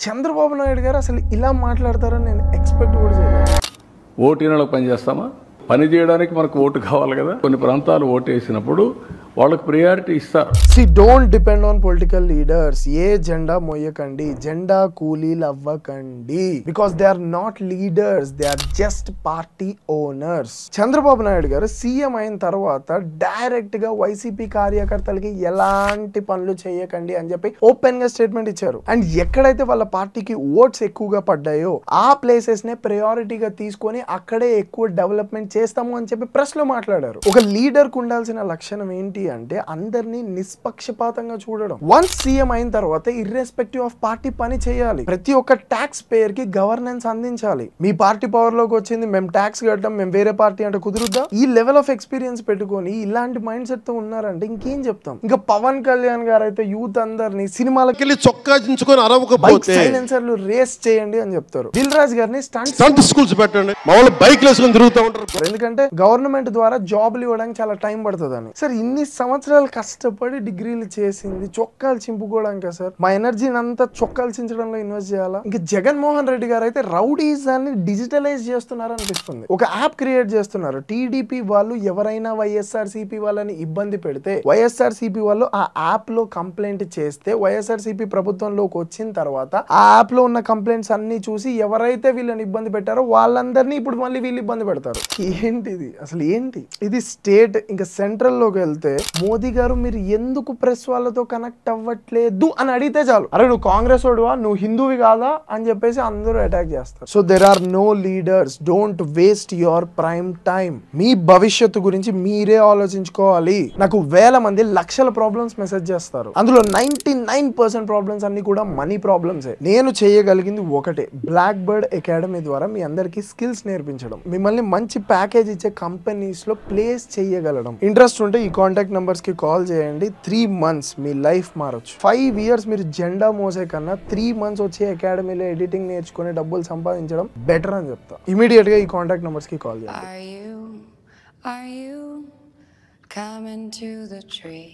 చంద్రబాబు నాయుడు గారు అసలు ఇలా మాట్లాడతారని నేను ఎక్స్పెక్ట్ కూడా చేయలేదు. ఓటీలలో పనిచేస్తామా? పని చేయడానికి మనకు ఓటు కావాలి కదా. కొన్ని ప్రాంతాలు ఓటు వేసినప్పుడు వాళ్ళకి ప్రియారిటీ ఇస్తారు. Don't depend on political leaders. ఏ జెండా మోయకండి, జెండా కూలీలు అవ్వకండి. Because they are not leaders, they are just party owners. Chandrababu Naidu garu CM అయిన తర్వాత డైరెక్ట్ గా వైసీపీ కార్యకర్తలకి ఎలాంటి పనులు చేయకండి అని చెప్పి ఓపెన్ గా స్టేట్మెంట్ ఇచ్చారు. అండ్ ఎక్కడైతే వాళ్ళ పార్టీకి ఓట్స్ ఎక్కువగా పడ్డాయో ఆ ప్లేసెస్ నే ప్రయారిటీగా తీసుకొని అక్కడే ఎక్కువ డెవలప్మెంట్ చేస్తాము అని చెప్పి ప్రెస్ లో మాట్లాడారు. ఒక లీడర్ కు ఉండాల్సిన లక్షణం ఏంటి అంటే అందరినీ నిష్పక్షపాతంగా చూడడం. వన్స్ సీఎం అయిన తర్వాత ఇర్రెస్పెక్టివ్ ఆఫ్ పార్టీ పని చేయాలి. ప్రతి ఒక్క ట్యాక్స్ పేయర్ కి గవర్నెన్స్ అందించాలి. మీ పార్టీ పవర్ లోకి వచ్చింది, మేము ట్యాక్స్ కట్టడం, మేము వేరే పార్టీ అంటే కుదురుద్దా? ఈ లెవెల్ ఆఫ్ ఎక్స్పీరియన్స్ పెట్టుకొని ఇలాంటి మైండ్ సెట్ తో ఉన్నారంటే ఇంకేం చెప్తాం. ఇంకా పవన్ కళ్యాణ్ గారు అయితే యూత్ అందరినీ సినిమాలకి వెళ్ళి చొక్కా చించుకొని అరవకపోతే సైలెన్సర్లు రేస్ చేయండి అని చెప్తారు. దిల్ రాజు గారిని స్టంట్ స్కూల్స్ పెట్టండి, మా వాళ్ళు బైక్ వేసుకొని తిరుగుతూ ఉంటారు. ఎందుకంటే గవర్నమెంట్ ద్వారా జాబ్లు ఇవ్వడానికి చాలా టైం పడుతుందని. సార్ ఇన్ని సంవత్సరాలు కష్టపడి డిగ్రీలు చేసింది చొక్కాలు చింపుకోవడానికి సార్. మా ఎనర్జీని అంతా చొక్కాలు చించడంలో ఇన్వెస్ట్ చేయాలా? ఇంకా జగన్మోహన్ రెడ్డి గారు అయితే రౌడీజాన్ని డిజిటలైజ్ చేస్తున్నారు అనిపిస్తుంది. ఒక యాప్ క్రియేట్ చేస్తున్నారు. టీడీపీ వాళ్ళు ఎవరైనా వైఎస్ఆర్సీపీ వాళ్ళని ఇబ్బంది పెడితే వైఎస్ఆర్సీపీ వాళ్ళు ఆ యాప్ లో కంప్లైంట్ చేస్తే వైఎస్ఆర్సీపీ ప్రభుత్వంలోకి వచ్చిన తర్వాత ఆ యాప్ లో ఉన్న కంప్లైంట్స్ అన్ని చూసి ఎవరైతే వీళ్ళని ఇబ్బంది పెట్టారో వాళ్ళందరినీ ఇప్పుడు మళ్ళీ వీళ్ళు ఇబ్బంది పెడతారు. ఏంటిది అసలు? ఏంటి ఇది? స్టేట్ ఇంకా సెంట్రల్ లోకి వెళ్తే మోదీ గారు మీరు ఎందుకు ప్రెస్ వాళ్ళతో కనెక్ట్ అవ్వట్లేదు అని అడిగితే చాలు, అరే నువ్వు కాంగ్రెస్ వాడువా, నువ్వు హిందూవి కాదా అని చెప్పేసి అందరూ అటాక్ చేస్తారు. So there are no leaders. Don't waste your prime time. మీ భవిష్యత్తు గురించి మీరే ఆలోచించుకోవాలి. నాకు వేల మంది లక్షల ప్రాబ్లమ్స్ మెసేజ్ చేస్తారు. అందులో 99% ప్రాబ్లమ్స్ అన్ని కూడా మనీ ప్రాబ్లమ్సే. నేను చేయగలిగింది ఒకటే, బ్లాక్ బర్డ్ అకాడమీ ద్వారా మీ అందరికి స్కిల్స్ నేర్పించడం, మిమ్మల్ని మంచి ప్యాకేజ్ ఇచ్చే కంపెనీస్ లో ప్లేస్ చేయగలడం. ఇంట్రెస్ట్ ఉంటే ఈ కాంటాక్ట్ నంబర్స్ కి కాల్ చేయండి. 3 months మీ లైఫ్ మారొచ్చు. 5 years మీరు జెండా మోసే కన్నా 3 months వచ్చే అకాడమీలో ఎడిటింగ్ నేర్చుకుని డబ్బులు సంపాదించడం బెటర్ అని చెప్తా. ఇమీడియట్ గా ఈ కాంటాక్ట్ నంబర్స్ కి కాల్ చేయండి. Are you coming to the tree?